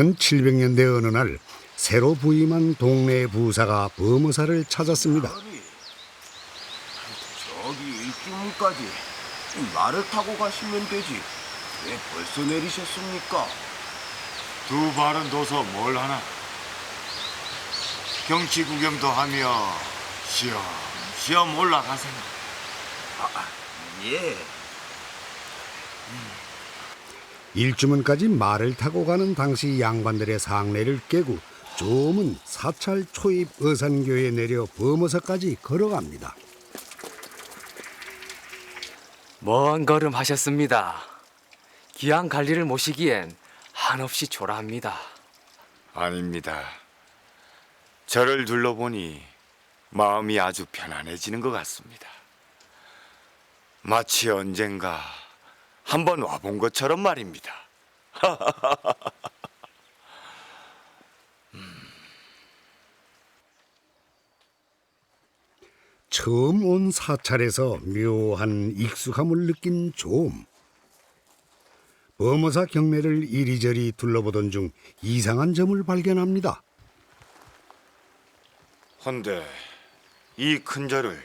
1700년대 어느 날 새로 부임한 동네 부사가 범어사를 찾았습니다. 저기 일주문까지 말을 타고 가시면 되지. 왜 벌써 내리셨습니까? 두 발은 둬서 뭘 하나? 경치 구경도 하며 시험 올라가세요. 예. 일주문까지 말을 타고 가는 당시 양반들의 상례를 깨고 조음은 사찰 초입 어산교에 내려 범어사까지 걸어갑니다. 먼 걸음 하셨습니다. 귀한 관리를 모시기엔 한없이 초라합니다. 아닙니다. 저를 둘러보니 마음이 아주 편안해지는 것 같습니다. 마치 언젠가 한번 와본 것처럼 말입니다. 처음 온 사찰에서 묘한 익숙함을 느낀 조음. 범어사 경내를 이리저리 둘러보던 중 이상한 점을 발견합니다. 헌데 이 큰 절을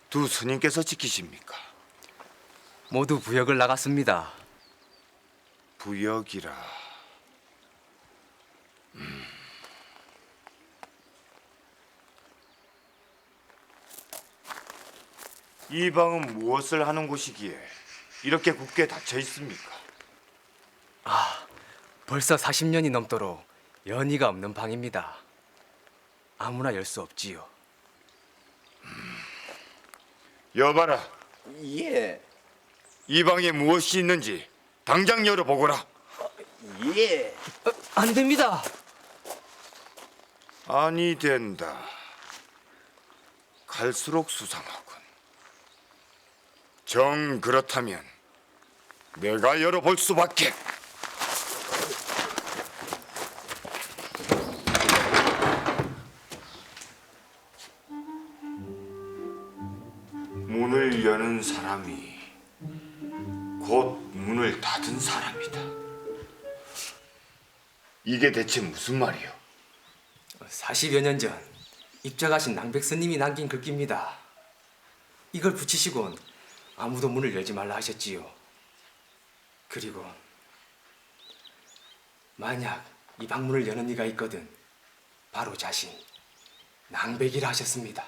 두 스님께서 지키십니까? 모두 부역을 나갔습니다. 부역이라. 이 방은 무엇을 하는 곳이기에 이렇게 굳게 닫혀 있습니까? 벌써 40년이 넘도록 연희가 없는 방입니다. 아무나 열 수 없지요. 여봐라, 예. 이 방에 무엇이 있는지 당장 열어보거라. 예. 안 됩니다. 아니 된다. 갈수록 수상하군. 정 그렇다면 내가 열어볼 수밖에. 문을 여는 사람이 곧 문을 닫은 사람이다. 이게 대체 무슨 말이오? 40여 년 전 입장하신 낭백스님이 남긴 글귀입니다. 이걸 붙이시곤 아무도 문을 열지 말라 하셨지요. 그리고 만약 이 방문을 여는 이가 있거든 바로 자신 낭백이라 하셨습니다.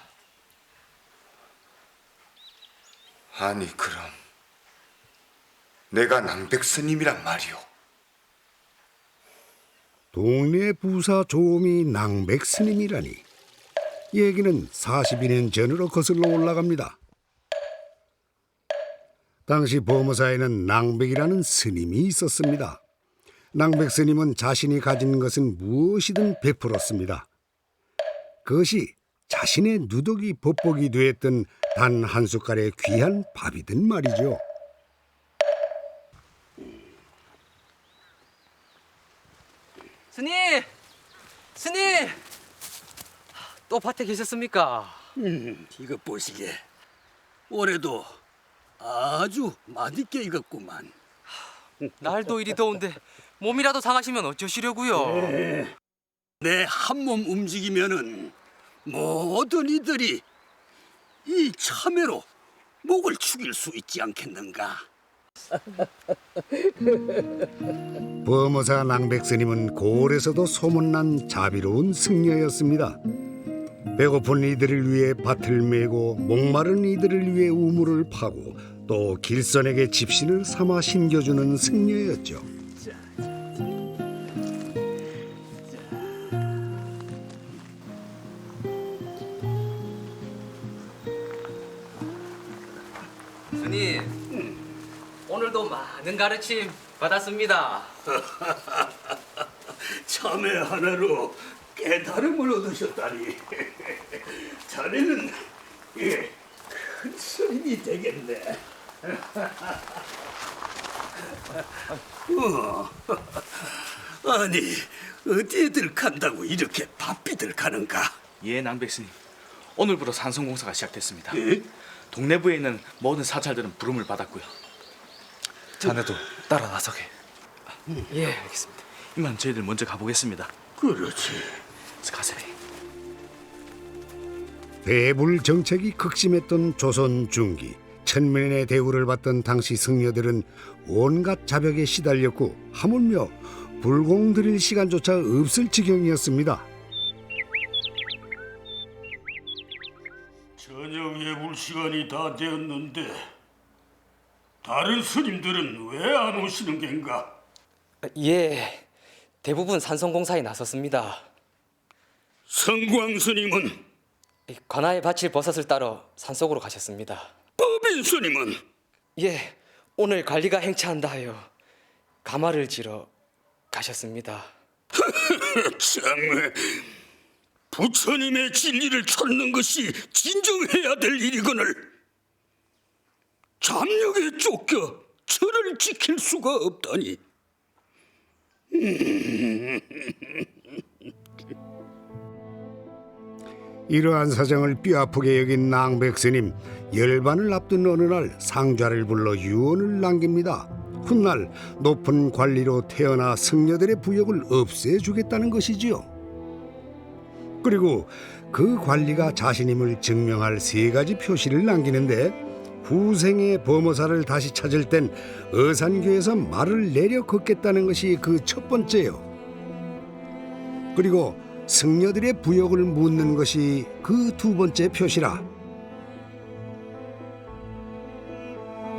아니 그럼 내가 낭백스님이란 말이오? 동네 부사 조음이 낭백스님이라니. 얘기는 42년 전으로 거슬러 올라갑니다. 당시 범어사에는 낭백이라는 스님이 있었습니다. 낭백스님은 자신이 가진 것은 무엇이든 베풀었습니다. 그것이 자신의 누더기 법복이 되었던 단 한 숟갈의 귀한 밥이든 말이죠. 스님! 스님! 또 밭에 계셨습니까? 이것 보시게. 올해도 아주 맛있게 익었구만. 날도 이리 더운데 몸이라도 상하시면 어쩌시려고요? 내 한 몸 움직이면은 모든 이들이 이 참외로 목을 축일 수 있지 않겠는가? 범어사 낭백스님은 고을에서도 소문난 자비로운 승려였습니다. 배고픈 이들을 위해 밭을 메고 목마른 이들을 위해 우물을 파고 또 길선에게 집신을 삼아 신겨주는 승려였죠. 스님, 오늘도 많은 가르침 받았습니다. 참외 하나로 깨달음을 얻으셨다니. 자네는 큰 스님이 되겠네. 아니 어디에들 간다고 이렇게 바삐들 가는가? 예, 낭백스님. 오늘부터 산성공사가 시작됐습니다. 예? 동네부에 있는 모든 사찰들은 부름을 받았고요. 자네도 따라 나서게. 예, 알겠습니다. 이만 저희들 먼저 가보겠습니다. 그렇지. 가세요. 대불 정책이 극심했던 조선 중기, 천민의 대우를 받던 당시 승려들은 온갖 자벽에 시달렸고 하물며 불공 드릴 시간조차 없을 지경이었습니다. 저녁 예불 시간이 다 되었는데 다른 스님들은 왜 안 오시는 겐가? 예, 대부분 산성공사에 나섰습니다. 성광 스님은? 관아에 바칠 버섯을 따러 산속으로 가셨습니다. 법인 스님은? 예, 오늘 관리가 행차한다 하여 가마를 지러 가셨습니다. 참에 부처님의 진리를 찾는 것이 진정해야 될 일이거늘 잠력에 쫓겨 절을 지킬 수가 없다니. 이러한 사정을 뼈아프게 여긴 낭백스님, 열반을 앞둔 어느 날 상좌를 불러 유언을 남깁니다. 훗날 높은 관리로 태어나 승려들의 부역을 없애주겠다는 것이지요. 그리고 그 관리가 자신임을 증명할 3가지 표시를 남기는데, 후생의 범어사를 다시 찾을 땐 어산교에서 말을 내려 걷겠다는 것이 그 첫 번째요. 그리고 승려들의 부역을 묻는 것이 그 2번째 표시라.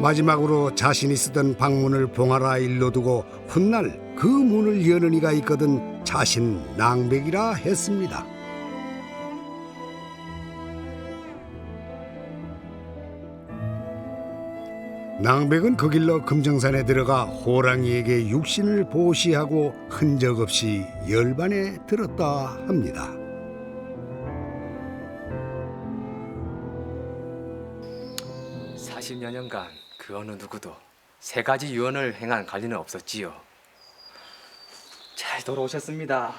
마지막으로 자신이 쓰던 방문을 봉하라 일로 두고 훗날 그 문을 여는 이가 있거든 자신 낭백이라 했습니다. 낭백은 그 길로 금정산에 들어가 호랑이에게 육신을 보시하고 흔적 없이 열반에 들었다 합니다. 사십여 년간 그 어느 누구도 3가지 유언을 행한 관리는 없었지요. 잘 돌아오셨습니다.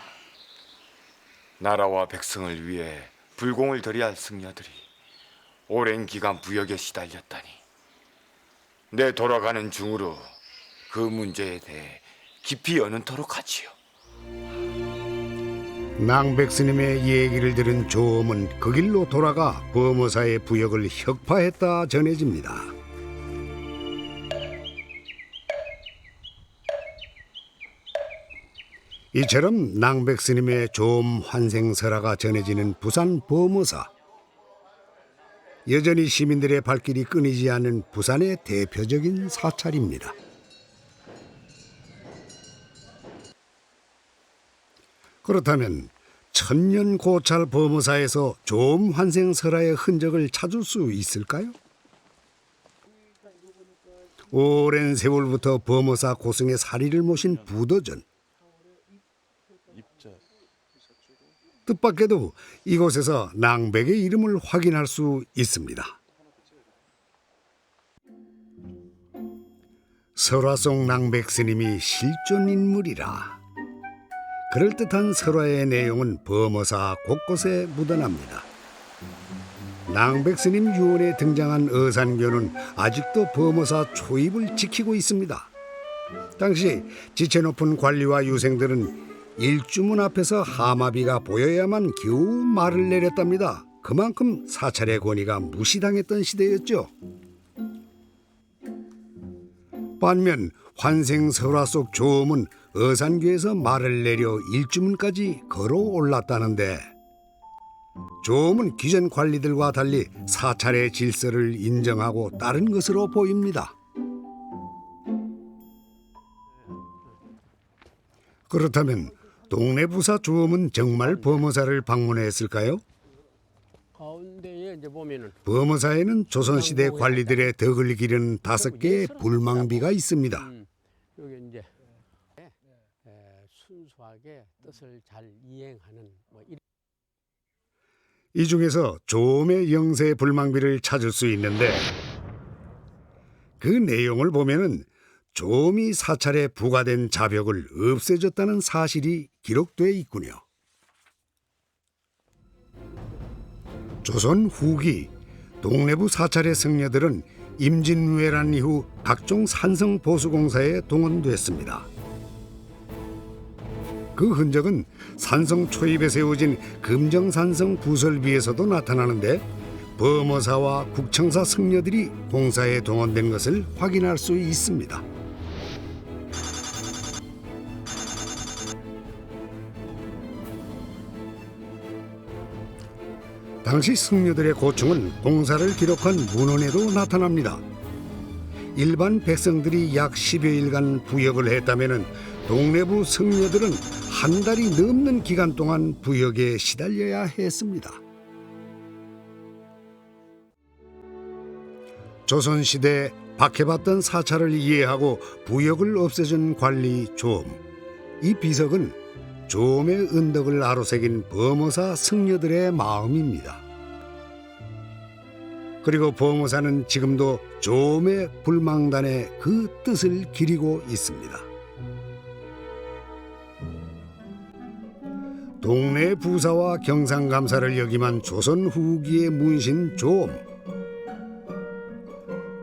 나라와 백성을 위해 불공을 들여야 할 승려들이 오랜 기간 부역에 시달렸다니 내 돌아가는 중으로 그 문제에 대해 깊이 여는토록 하지요. 낭백스님의 얘기를 들은 조엄은 그 길로 돌아가 범어사의 부역을 혁파했다 전해집니다. 이처럼 낭백스님의 조엄 환생설화가 전해지는 부산 범어사. 여전히 시민들의 발길이 끊이지 않는 부산의 대표적인 사찰입니다. 그렇다면 천년 고찰 범어사에서 조엄 환생설화의 흔적을 찾을 수 있을까요? 오랜 세월부터 범어사 고승의 사리를 모신 부도전. 뜻밖에도 이곳에서 낭백의 이름을 확인할 수 있습니다. 설화 속 낭백 스님이 실존 인물이라. 그럴듯한 설화의 내용은 범어사 곳곳에 묻어납니다. 낭백 스님 유언에 등장한 어산교는 아직도 범어사 초입을 지키고 있습니다. 당시 지체 높은 관리와 유생들은 일주문 앞에서 하마비가 보여야만 겨우 말을 내렸답니다. 그만큼 사찰의 권위가 무시당했던 시대였죠. 반면 환생설화 속 조엄은 어산교에서 말을 내려 일주문까지 걸어 올랐다는데, 조엄은 기존 관리들과 달리 사찰의 질서를 인정하고 따른 것으로 보입니다. 그렇다면 동네 부사 조엄은 정말 범어사를 방문했을까요? 가운데에 이제 보면은 범어사에는 조선시대 관리들의 덕을 기르는 5개의 불망비가 있습니다. 여기 이제 순수하게 뜻을 잘 이행하는 뭐 이런. 이 중에서 조엄의 영세 불망비를 찾을 수 있는데, 그 내용을 보면은 조엄이 사찰에 부과된 자벽을 없애줬다는 사실이 기록돼 있군요. 조선 후기 동래부 사찰의 승려들은 임진왜란 이후 각종 산성 보수 공사에 동원됐습니다. 그 흔적은 산성 초입에 세워진 금정산성 부설비에서도 나타나는데 범어사와 국청사 승려들이 공사에 동원된 것을 확인할 수 있습니다. 당시 승려들의 고충은 공사를 기록한 문헌에도 나타납니다. 일반 백성들이 약 10여일간 부역을 했다면 동래부 승려들은 한 달이 넘는 기간 동안 부역에 시달려야 했습니다. 조선시대 박해받던 사찰을 이해하고 부역을 없애준 관리 조엄. 이 비석은 조엄의 은덕을 아로새긴 범어사 승려들의 마음입니다. 그리고 범어사는 지금도 조엄의 불망단에 그 뜻을 기리고 있습니다. 동래 부사와 경상감사를 역임한 조선 후기의 문신 조엄.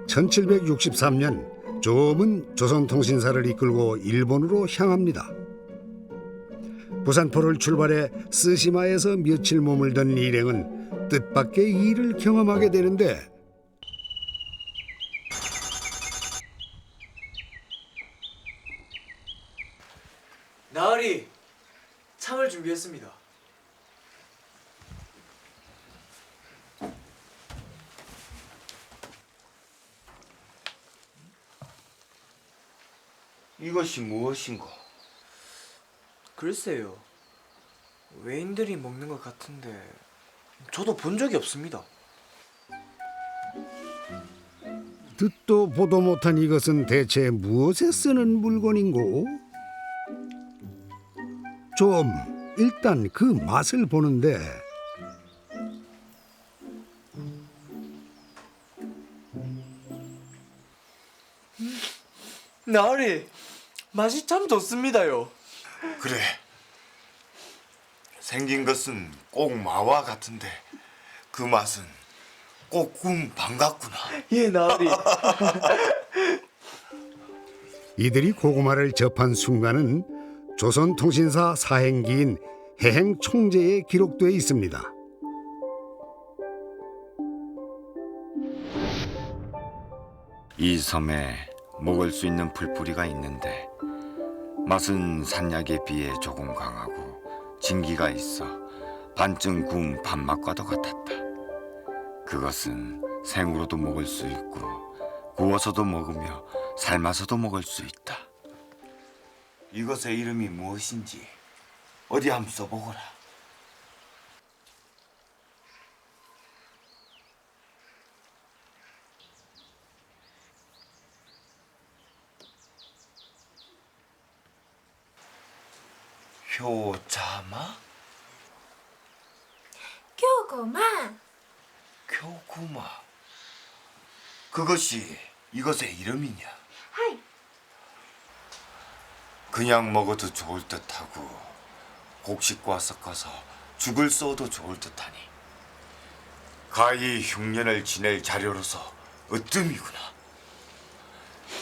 1763년 조엄은 조선통신사를 이끌고 일본으로 향합니다. 부산포를 출발해 쓰시마에서 며칠 머물던 일행은 뜻밖의 일을 경험하게 되는데 나으리 참을 준비했습니다. 이것이 무엇인가? 글쎄요. 외인들이 먹는 것 같은데 저도 본 적이 없습니다. 듣도 보도 못한 이것은 대체 무엇에 쓰는 물건인고? 좀 일단 그 맛을 보는데 나으리 맛이 참 좋습니다요. 그래. 생긴 것은 꼭 마와 같은데 그 맛은 꼭 구운 방 같구나. 예, 나으리. 이들이 고구마를 접한 순간은 조선통신사 사행기인 해행총재에 기록되어 있습니다. 이 섬에 먹을 수 있는 풀뿌리가 있는데 맛은 산약에 비해 조금 강하고 진기가 있어 반쯤 구운 밥맛과도 같았다. 그것은 생으로도 먹을 수 있고 구워서도 먹으며 삶아서도 먹을 수 있다. 이것의 이름이 무엇인지 어디 한번 써보거라. 효자마? 교고마. 교구마. 그것이 이것의 이름이냐? 하이. 그냥 먹어도 좋을 듯하고 곡식과 섞어서 죽을 써도 좋을 듯하니 가히 흉년을 지낼 자료로서 으뜸이구나.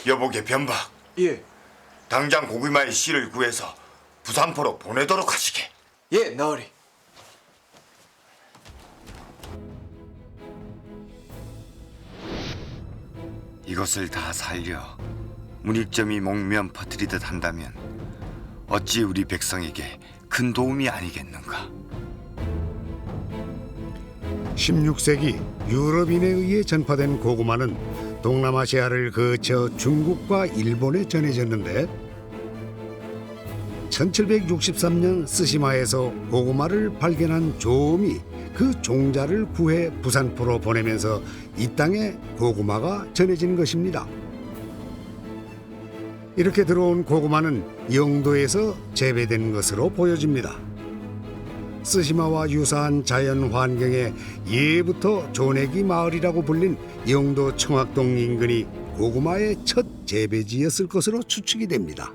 여보게 변박. 예. 당장 고구마의 씨를 구해서 부산포로 보내도록 하시게. 예, 나으리. 이것을 다 살려 문익점이 목면 퍼뜨리듯 한다면 어찌 우리 백성에게 큰 도움이 아니겠는가. 16세기 유럽인에 의해 전파된 고구마는 동남아시아를 거쳐 중국과 일본에 전해졌는데 1763년 쓰시마에서 고구마를 발견한 조엄이 그 종자를 구해 부산포로 보내면서 이 땅에 고구마가 전해진 것입니다. 이렇게 들어온 고구마는 영도에서 재배된 것으로 보여집니다. 쓰시마와 유사한 자연 환경에 예부터 조내기 마을이라고 불린 영도 청학동 인근이 고구마의 첫 재배지였을 것으로 추측이 됩니다.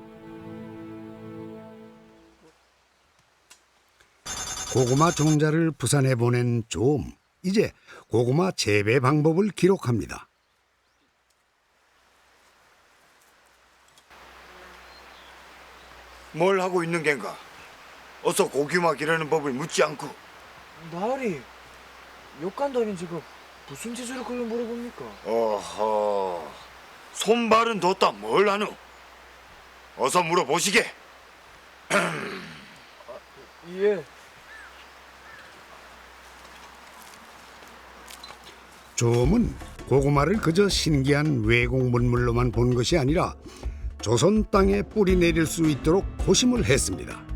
고구마 종자를 부산에 보낸 조엄. 이제 고구마 재배 방법을 기록합니다. 뭘 하고 있는 겐가? 어서 고규막이라는 법을 묻지 않고. 나으리 욕간다니 지금 무슨 짓을 그걸 물어봅니까? 어허, 손발은 뒀다 뭘 하노? 어서 물어보시게. 예. 조음은 고구마를 그저 신기한 외국 문물로만 본 것이 아니라 조선 땅에 뿌리 내릴 수 있도록 고심을 했습니다.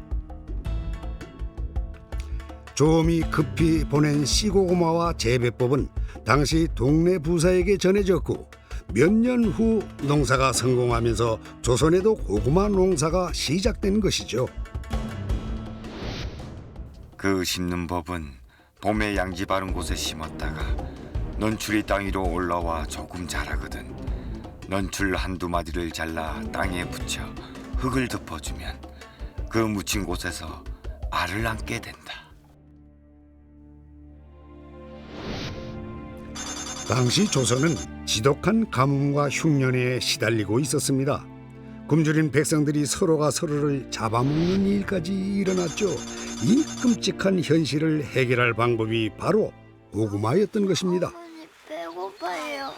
조음이 급히 보낸 씨고구마와 재배법은 당시 동네 부사에게 전해졌고 몇 년 후 농사가 성공하면서 조선에도 고구마 농사가 시작된 것이죠. 그 심는 법은 봄에 양지 바른 곳에 심었다가 넌출이 땅 위로 올라와 조금 자라거든 넌출 한두 마디를 잘라 땅에 붙여 흙을 덮어주면 그 묻힌 곳에서 알을 안게 된다. 당시 조선은 지독한 가뭄과 흉년에 시달리고 있었습니다. 굶주린 백성들이 서로가 서로를 잡아먹는 일까지 일어났죠. 이 끔찍한 현실을 해결할 방법이 바로 고구마였던 것입니다. 어머니 배고파요.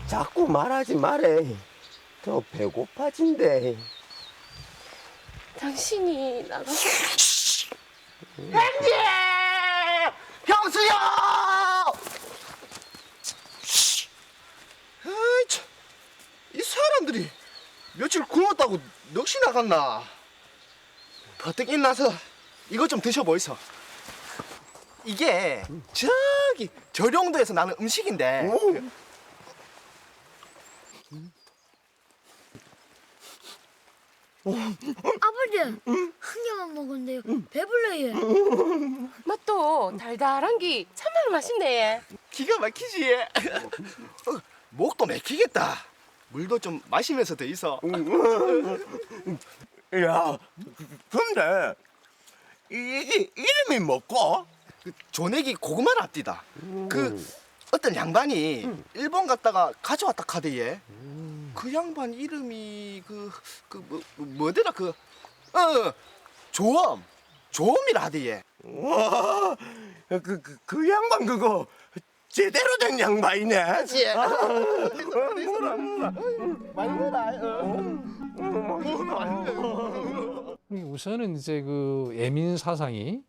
자꾸 말하지 마래. 더 배고파진대. 당신이 나가서 형수요! 아이 참, 이 사람들이 며칠 굶었다고 넋이 나갔나? 버뜩 일나서 이것 좀 드셔보이소. 이게 저기 저룡도에서 나는 음식인데. 아버지 한 개만 먹었는데요. 배불러요. 맛도 달달한 게 참말 맛있네. 기가 막히지. 목도 막히겠다. 물도 좀 마시면서 더 있어. 야, 근데 이게 이름이 뭐고? 그 조내기 고구마를 앞디다. 그 어떤 양반이 일본 갔다가 가져왔다 카드에. 그 양반 이름이 뭐더라 조엄이라 하디에. 와, 그 양반 그거 제대로 된 양반이네. 그렇지. 우선은 이제 그 애민 사상이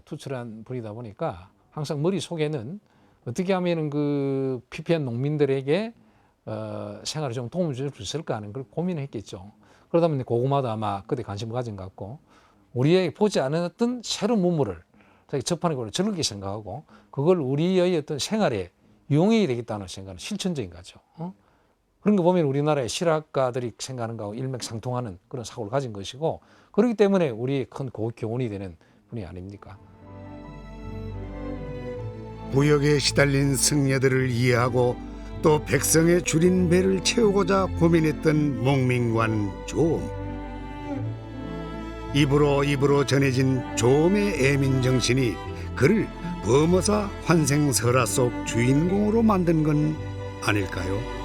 투철한 분이다 보니까 항상 머릿속에는 어떻게 하면은 그 피폐한 농민들에게 생활에 좀 도움을 줄 수 있을까 하는 걸 고민했겠죠. 그러다 보니 고구마도 아마 그때 관심을 가진 것 같고 우리의 보지 않았던 새로운 문물을 자기 접하는 걸 즐겁게 생각하고 그걸 우리의 어떤 생활에 이용해야 되겠다는 생각은 실천적인 거죠. 그런 거 보면 우리나라의 실학가들이 생각하는 거하고 일맥상통하는 그런 사고를 가진 것이고 그렇기 때문에 우리의 큰 교훈이 되는 분이 아닙니까? 부역에 시달린 승려들을 이해하고 또 백성의 줄인 배를 채우고자 고민했던 목민관 조음. 입으로 전해진 조음의 애민정신이 그를 범어사 환생설화 속 주인공으로 만든 건 아닐까요?